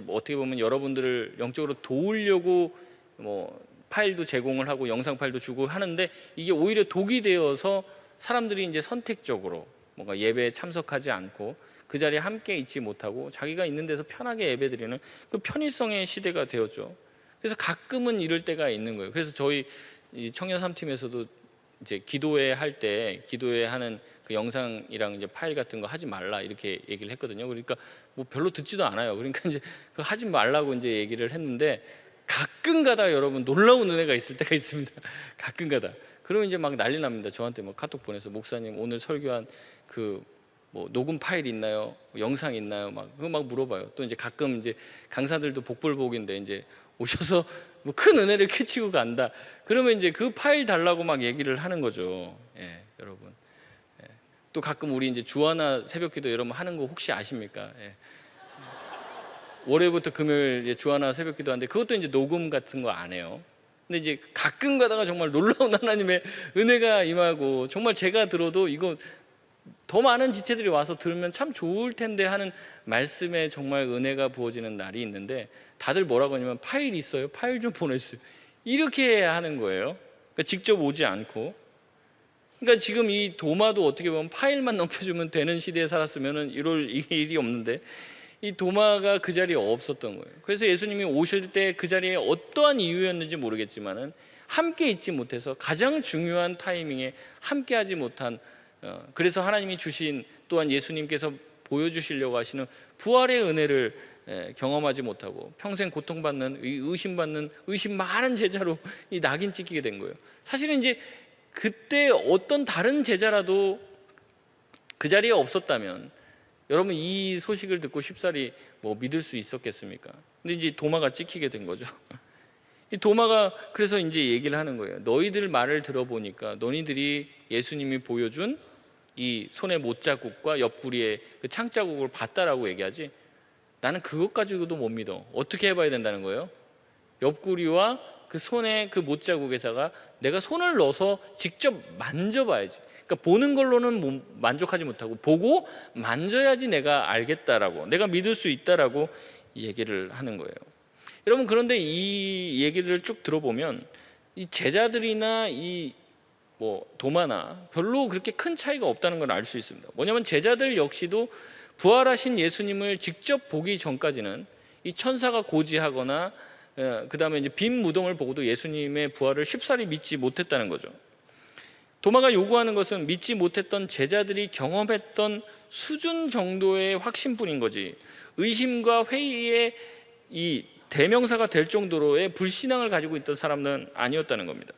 A: 뭐 어떻게 보면 여러분들을 영적으로 도우려고 뭐 파일도 제공을 하고 영상 파일도 주고 하는데 이게 오히려 독이 되어서 사람들이 이제 선택적으로 뭔가 예배에 참석하지 않고 그 자리에 함께 있지 못하고 자기가 있는 데서 편하게 예배드리는 그 편의성의 시대가 되었죠. 그래서 가끔은 이럴 때가 있는 거예요. 그래서 저희 청년 3팀에서도 이제 기도회 할 때 기도회 하는 그 영상이랑 이제 파일 같은 거 하지 말라 이렇게 얘기를 했거든요. 그러니까 뭐 별로 듣지도 않아요. 그러니까 이제 그 하지 말라고 이제 얘기를 했는데 가끔가다 여러분 놀라운 은혜가 있을 때가 있습니다. 가끔가다. 그러면 이제 막 난리 납니다. 저한테 막 카톡 보내서 목사님 오늘 설교한 그 뭐 녹음 파일 있나요? 영상 있나요? 막 그거 막 물어봐요. 또 이제 가끔 이제 강사들도 복불복인데 이제 오셔서 뭐 큰 은혜를 캐치고 간다. 그러면 이제 그 파일 달라고 막 얘기를 하는 거죠. 예, 여러분. 예. 또 가끔 우리 이제 주하나 새벽기도 여러분 하는 거 혹시 아십니까? 예. 월요일부터 금요일 주하나 새벽기도 하는데 그것도 이제 녹음 같은 거 안 해요. 근데 이제 가끔 가다가 정말 놀라운 하나님의 은혜가 임하고 정말 제가 들어도 이거 더 많은 지체들이 와서 들으면 참 좋을 텐데 하는 말씀에 정말 은혜가 부어지는 날이 있는데 다들 뭐라고 하냐면 파일 있어요? 파일 좀 보내주세요. 이렇게 하는 거예요. 그러니까 직접 오지 않고. 그러니까 지금 이 도마도 어떻게 보면 파일만 넘겨주면 되는 시대에 살았으면 이럴 일이 없는데 이 도마가 그 자리에 없었던 거예요. 그래서 예수님이 오실 때 그 자리에 어떠한 이유였는지 모르겠지만은 함께 있지 못해서 가장 중요한 타이밍에 함께 하지 못한 그래서 하나님이 주신 또한 예수님께서 보여주시려고 하시는 부활의 은혜를 경험하지 못하고 평생 고통받는 의심 많은 제자로 이 낙인 찍히게 된 거예요. 사실은 이제 그때 어떤 다른 제자라도 그 자리에 없었다면 여러분 이 소식을 듣고 쉽사리 뭐 믿을 수 있었겠습니까? 근데 이제 도마가 찍히게 된 거죠. 이 도마가 그래서 이제 얘기를 하는 거예요. 너희들 말을 들어보니까 너희들이 예수님이 보여준 이 손의 못자국과 옆구리의 그 창자국을 봤다라고 얘기하지 나는 그것 가지고도 못 믿어. 어떻게 해봐야 된다는 거예요? 옆구리와 그 손의 그 못자국에다가 내가 손을 넣어서 직접 만져봐야지. 그러니까 보는 걸로는 만족하지 못하고 보고 만져야지 내가 알겠다라고 내가 믿을 수 있다라고 얘기를 하는 거예요. 여러분 그런데 이 얘기들을 쭉 들어보면 이 제자들이나 이 뭐 도마나 별로 그렇게 큰 차이가 없다는 걸 알 수 있습니다. 뭐냐면 제자들 역시도 부활하신 예수님을 직접 보기 전까지는 이 천사가 고지하거나 그 다음에 이제 빈 무덤을 보고도 예수님의 부활을 쉽사리 믿지 못했다는 거죠. 도마가 요구하는 것은 믿지 못했던 제자들이 경험했던 수준 정도의 확신뿐인 거지 의심과 회의의 이 대명사가 될 정도로의 불신앙을 가지고 있던 사람은 아니었다는 겁니다.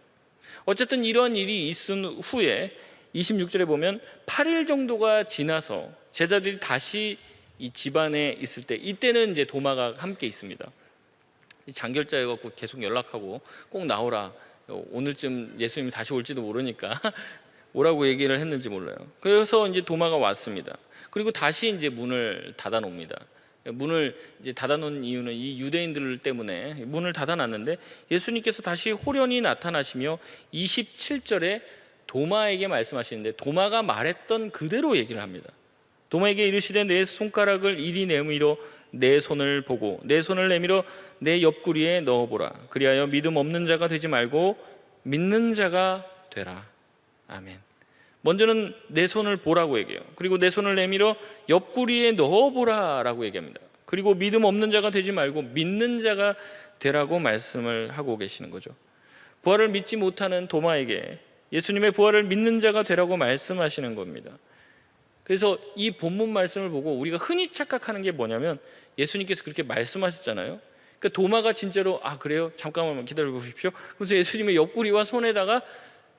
A: 어쨌든 이런 일이 있은 후에 26절에 보면 8일 정도가 지나서 제자들이 다시 이 집안에 있을 때 이때는 이제 도마가 함께 있습니다. 장결자여갖고 계속 연락하고 꼭 나오라. 오늘쯤 예수님이 다시 올지도 모르니까 오라고 얘기를 했는지 몰라요. 그래서 이제 도마가 왔습니다. 그리고 다시 이제 문을 닫아놉니다. 문을 이제 닫아놓은 이유는 이 유대인들 때문에 문을 닫아놨는데 예수님께서 다시 호련히 나타나시며 27절에 도마에게 말씀하시는데 도마가 말했던 그대로 얘기를 합니다. 도마에게 이르시되 내 손가락을 이리 내밀어 내 손을 보고 내 손을 내밀어 내 옆구리에 넣어보라. 그리하여 믿음 없는 자가 되지 말고 믿는 자가 되라. 아멘. 먼저는 내 손을 보라고 얘기해요. 그리고 내 손을 내밀어 옆구리에 넣어보라 라고 얘기합니다. 그리고 믿음 없는 자가 되지 말고 믿는 자가 되라고 말씀을 하고 계시는 거죠. 부활을 믿지 못하는 도마에게 예수님의 부활을 믿는 자가 되라고 말씀하시는 겁니다. 그래서 이 본문 말씀을 보고 우리가 흔히 착각하는 게 뭐냐면 예수님께서 그렇게 말씀하셨잖아요. 그러니까 도마가 진짜로 그래요? 잠깐만 기다려 보십시오. 그래서 예수님의 옆구리와 손에다가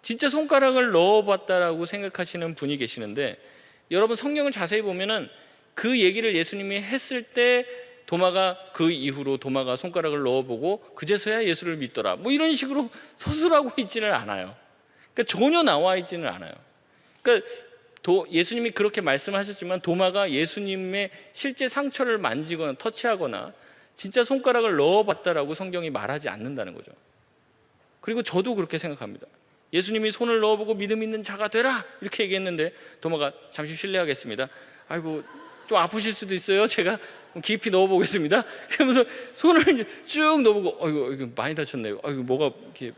A: 진짜 손가락을 넣어봤다라고 생각하시는 분이 계시는데 여러분 성경을 자세히 보면은 그 얘기를 예수님이 했을 때 도마가 그 이후로 도마가 손가락을 넣어보고 그제서야 예수를 믿더라 뭐 이런 식으로 서술하고 있지는 않아요. 그러니까 전혀 나와 있지는 않아요. 그러니까 예수님이 그렇게 말씀하셨지만 도마가 예수님의 실제 상처를 만지거나 터치하거나 진짜 손가락을 넣어봤다라고 성경이 말하지 않는다는 거죠. 그리고 저도 그렇게 생각합니다. 예수님이 손을 넣어보고 믿음 있는 자가 되라 이렇게 얘기했는데 도마가 잠시 실례하겠습니다. 아이고 좀 아프실 수도 있어요. 제가 깊이 넣어보겠습니다. 그러면서 손을 이제 쭉 넣어보고, 아이고 이거 많이 다쳤네요. 아이고 뭐가 이렇게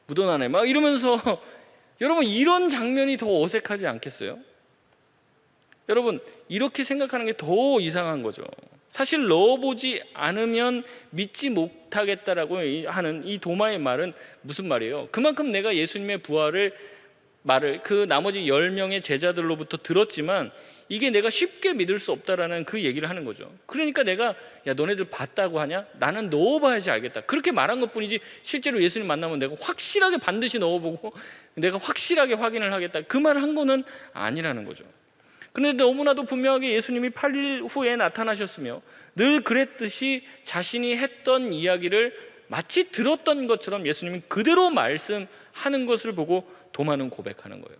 A: 묻어나네. 막 이러면서 여러분 이런 장면이 더 어색하지 않겠어요? 여러분 이렇게 생각하는 게 더 이상한 거죠. 사실 넣어보지 않으면 믿지 못하겠다라고 하는 이 도마의 말은 무슨 말이에요? 그만큼 내가 예수님의 부활을 말을 그 나머지 10명의 제자들로부터 들었지만 이게 내가 쉽게 믿을 수 없다라는 그 얘기를 하는 거죠. 그러니까 내가 야 너네들 봤다고 하냐? 나는 넣어봐야지 알겠다. 그렇게 말한 것뿐이지 실제로 예수님 만나면 내가 확실하게 반드시 넣어보고 내가 확실하게 확인을 하겠다 그 말을 한 거는 아니라는 거죠. 그런데 너무나도 분명하게 예수님이 8일 후에 나타나셨으며 늘 그랬듯이 자신이 했던 이야기를 마치 들었던 것처럼 예수님이 그대로 말씀하는 것을 보고 도마는 고백하는 거예요.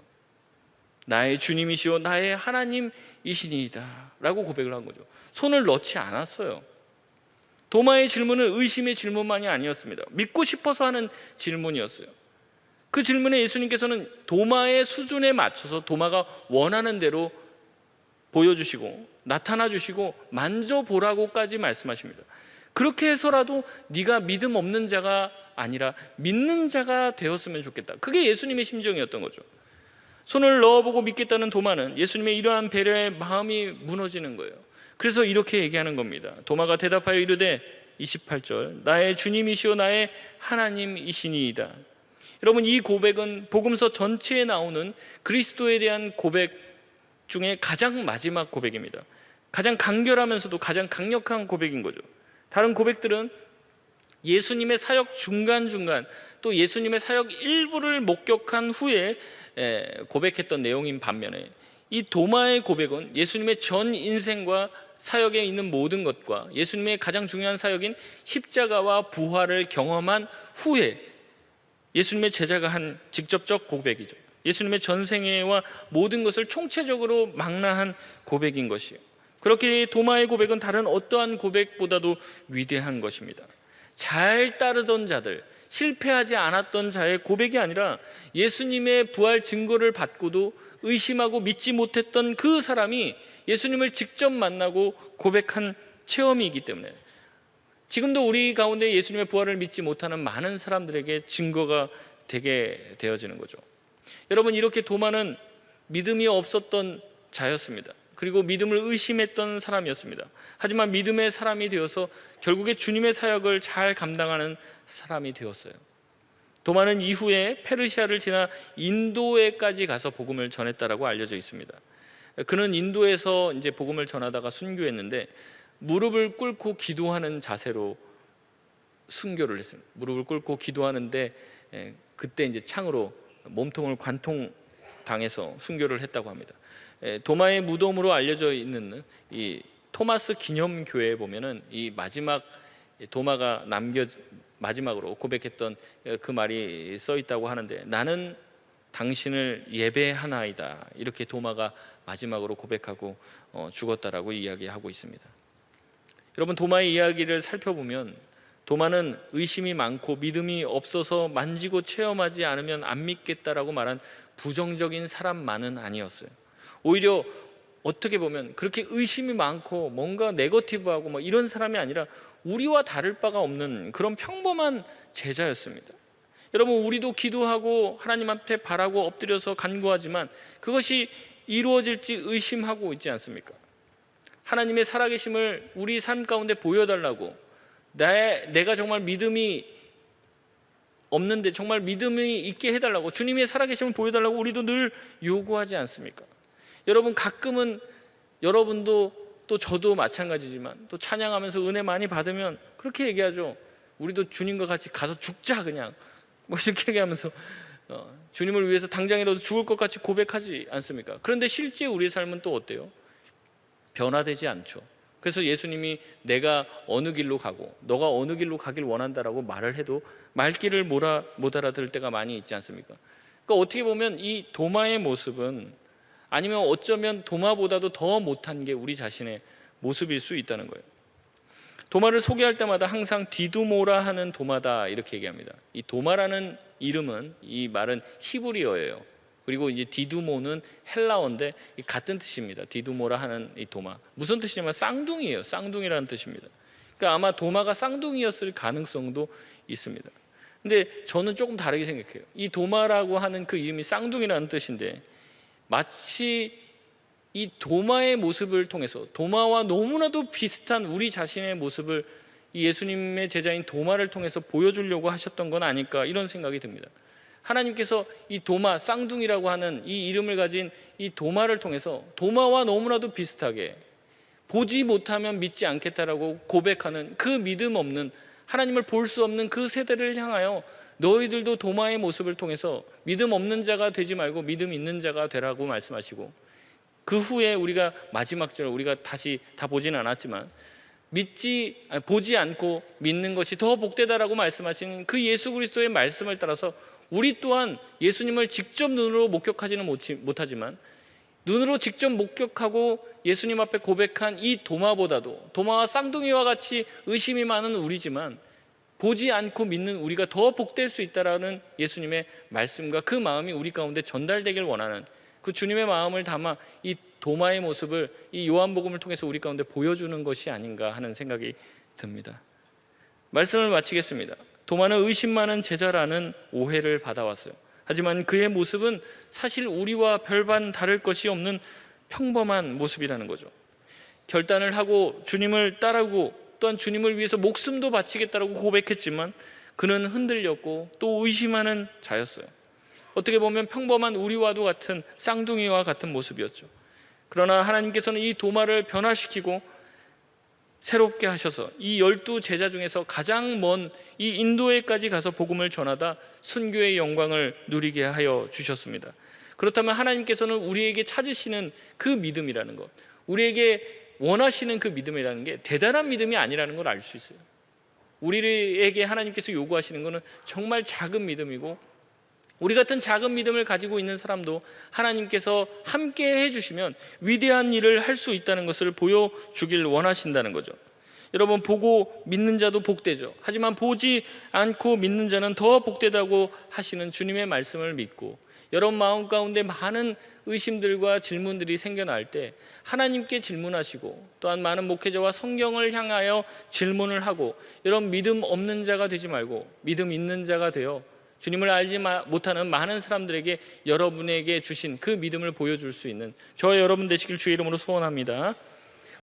A: 나의 주님이시오 나의 하나님이시니이다 라고 고백을 한 거죠. 손을 넣지 않았어요. 도마의 질문은 의심의 질문만이 아니었습니다. 믿고 싶어서 하는 질문이었어요. 그 질문에 예수님께서는 도마의 수준에 맞춰서 도마가 원하는 대로 보여주시고 나타나주시고 만져보라고까지 말씀하십니다. 그렇게 해서라도 네가 믿음 없는 자가 아니라 믿는 자가 되었으면 좋겠다. 그게 예수님의 심정이었던 거죠. 손을 넣어보고 믿겠다는 도마는 예수님의 이러한 배려에 마음이 무너지는 거예요. 그래서 이렇게 얘기하는 겁니다. 도마가 대답하여 이르되 28절 나의 주님이시오 나의 하나님이시니이다. 여러분 이 고백은 복음서 전체에 나오는 그리스도에 대한 고백 중에 가장 마지막 고백입니다. 가장 간결하면서도 가장 강력한 고백인 거죠. 다른 고백들은 예수님의 사역 중간중간 또 예수님의 사역 일부를 목격한 후에 고백했던 내용인 반면에 이 도마의 고백은 예수님의 전 인생과 사역에 있는 모든 것과 예수님의 가장 중요한 사역인 십자가와 부활을 경험한 후에 예수님의 제자가 한 직접적 고백이죠. 예수님의 전생애와 모든 것을 총체적으로 망라한 고백인 것이에요. 그렇게 도마의 고백은 다른 어떠한 고백보다도 위대한 것입니다. 잘 따르던 자들, 실패하지 않았던 자의 고백이 아니라 예수님의 부활 증거를 받고도 의심하고 믿지 못했던 그 사람이 예수님을 직접 만나고 고백한 체험이기 때문에 지금도 우리 가운데 예수님의 부활을 믿지 못하는 많은 사람들에게 증거가 되게 되어지는 거죠. 여러분 이렇게 도마는 믿음이 없었던 자였습니다. 그리고 믿음을 의심했던 사람이었습니다. 하지만 믿음의 사람이 되어서 결국에 주님의 사역을 잘 감당하는 사람이 되었어요. 도마는 이후에 페르시아를 지나 인도에까지 가서 복음을 전했다라고 알려져 있습니다. 그는 인도에서 이제 복음을 전하다가 순교했는데 무릎을 꿇고 기도하는 자세로 순교를 했습니다. 무릎을 꿇고 기도하는데 그때 이제 창으로 몸통을 관통 당해서 순교를 했다고 합니다. 도마의 무덤으로 알려져 있는 이 토마스 기념교회에 보면은 이 마지막 도마가 마지막으로 고백했던 그 말이 써 있다고 하는데 나는 당신을 예배하나이다 이렇게 도마가 마지막으로 고백하고 죽었다라고 이야기하고 있습니다. 여러분 도마의 이야기를 살펴보면 도마는 의심이 많고 믿음이 없어서 만지고 체험하지 않으면 안 믿겠다라고 말한 부정적인 사람만은 아니었어요. 오히려 어떻게 보면 그렇게 의심이 많고 뭔가 네거티브하고 뭐 이런 사람이 아니라 우리와 다를 바가 없는 그런 평범한 제자였습니다. 여러분 우리도 기도하고 하나님 앞에 바라고 엎드려서 간구하지만 그것이 이루어질지 의심하고 있지 않습니까? 하나님의 살아계심을 우리 삶 가운데 보여달라고 내가 정말 믿음이 없는데 정말 믿음이 있게 해달라고 주님의 살아계심을 보여달라고 우리도 늘 요구하지 않습니까? 여러분 가끔은 여러분도 또 저도 마찬가지지만 또 찬양하면서 은혜 많이 받으면 그렇게 얘기하죠. 우리도 주님과 같이 가서 죽자 그냥 뭐 이렇게 얘기하면서 주님을 위해서 당장이라도 죽을 것 같이 고백하지 않습니까? 그런데 실제 우리의 삶은 또 어때요? 변화되지 않죠. 그래서 예수님이 내가 어느 길로 가고 너가 어느 길로 가길 원한다라고 말을 해도 말귀를 못 알아들을 때가 많이 있지 않습니까? 그러니까 어떻게 보면 이 도마의 모습은 아니면 어쩌면 도마보다도 더 못한 게 우리 자신의 모습일 수 있다는 거예요. 도마를 소개할 때마다 항상 디두모라 하는 도마다 이렇게 얘기합니다. 이 도마라는 이름은 이 말은 히브리어예요. 그리고 이제 디두모는 헬라어인데 같은 뜻입니다. 디두모라 하는 이 도마, 무슨 뜻이냐면 쌍둥이에요. 쌍둥이라는 뜻입니다. 그러니까 아마 도마가 쌍둥이였을 가능성도 있습니다. 근데 저는 조금 다르게 생각해요. 이 도마라고 하는 그 이름이 쌍둥이라는 뜻인데, 마치 이 도마의 모습을 통해서, 도마와 너무나도 비슷한 우리 자신의 모습을 이 예수님의 제자인 도마를 통해서 보여주려고 하셨던 건 아닐까, 이런 생각이 듭니다. 하나님께서 이 도마, 쌍둥이라고 하는 이 이름을 가진 이 도마를 통해서 도마와 너무나도 비슷하게 보지 못하면 믿지 않겠다라고 고백하는 그 믿음 없는, 하나님을 볼 수 없는 그 세대를 향하여 너희들도 도마의 모습을 통해서 믿음 없는 자가 되지 말고 믿음 있는 자가 되라고 말씀하시고, 그 후에 우리가 마지막 절, 우리가 다시 다 보지는 않았지만 보지 않고 믿는 것이 더 복되다라고 말씀하신 그 예수 그리스도의 말씀을 따라서 우리 또한 예수님을 직접 눈으로 목격하지는 못하지만 눈으로 직접 목격하고 예수님 앞에 고백한 이 도마보다도, 도마와 쌍둥이와 같이 의심이 많은 우리지만 보지 않고 믿는 우리가 더 복될 수 있다라는 예수님의 말씀과 그 마음이 우리 가운데 전달되길 원하는 그 주님의 마음을 담아 이 도마의 모습을 이 요한복음을 통해서 우리 가운데 보여주는 것이 아닌가 하는 생각이 듭니다. 말씀을 마치겠습니다. 도마는 의심 많은 제자라는 오해를 받아왔어요. 하지만 그의 모습은 사실 우리와 별반 다를 것이 없는 평범한 모습이라는 거죠. 결단을 하고 주님을 따르고 또한 주님을 위해서 목숨도 바치겠다라고 고백했지만 그는 흔들렸고 또 의심하는 자였어요. 어떻게 보면 평범한 우리와도 같은 쌍둥이와 같은 모습이었죠. 그러나 하나님께서는 이 도마를 변화시키고 새롭게 하셔서 이 12 제자 중에서 가장 먼 이 인도에까지 가서 복음을 전하다 순교의 영광을 누리게 하여 주셨습니다. 그렇다면 하나님께서는 우리에게 찾으시는 그 믿음이라는 것, 우리에게 원하시는 그 믿음이라는 게 대단한 믿음이 아니라는 걸 알 수 있어요. 우리에게 하나님께서 요구하시는 것은 정말 작은 믿음이고, 우리 같은 작은 믿음을 가지고 있는 사람도 하나님께서 함께 해주시면 위대한 일을 할 수 있다는 것을 보여주길 원하신다는 거죠. 여러분, 보고 믿는 자도 복되죠. 하지만 보지 않고 믿는 자는 더 복되다고 하시는 주님의 말씀을 믿고, 여러분 마음 가운데 많은 의심들과 질문들이 생겨날 때 하나님께 질문하시고, 또한 많은 목회자와 성경을 향하여 질문을 하고, 여러분 믿음 없는 자가 되지 말고 믿음 있는 자가 되어 주님을 알지 못하는 많은 사람들에게 여러분에게 주신 그 믿음을 보여줄 수 있는 저와 여러분 되시길 주의 이름으로 소원합니다.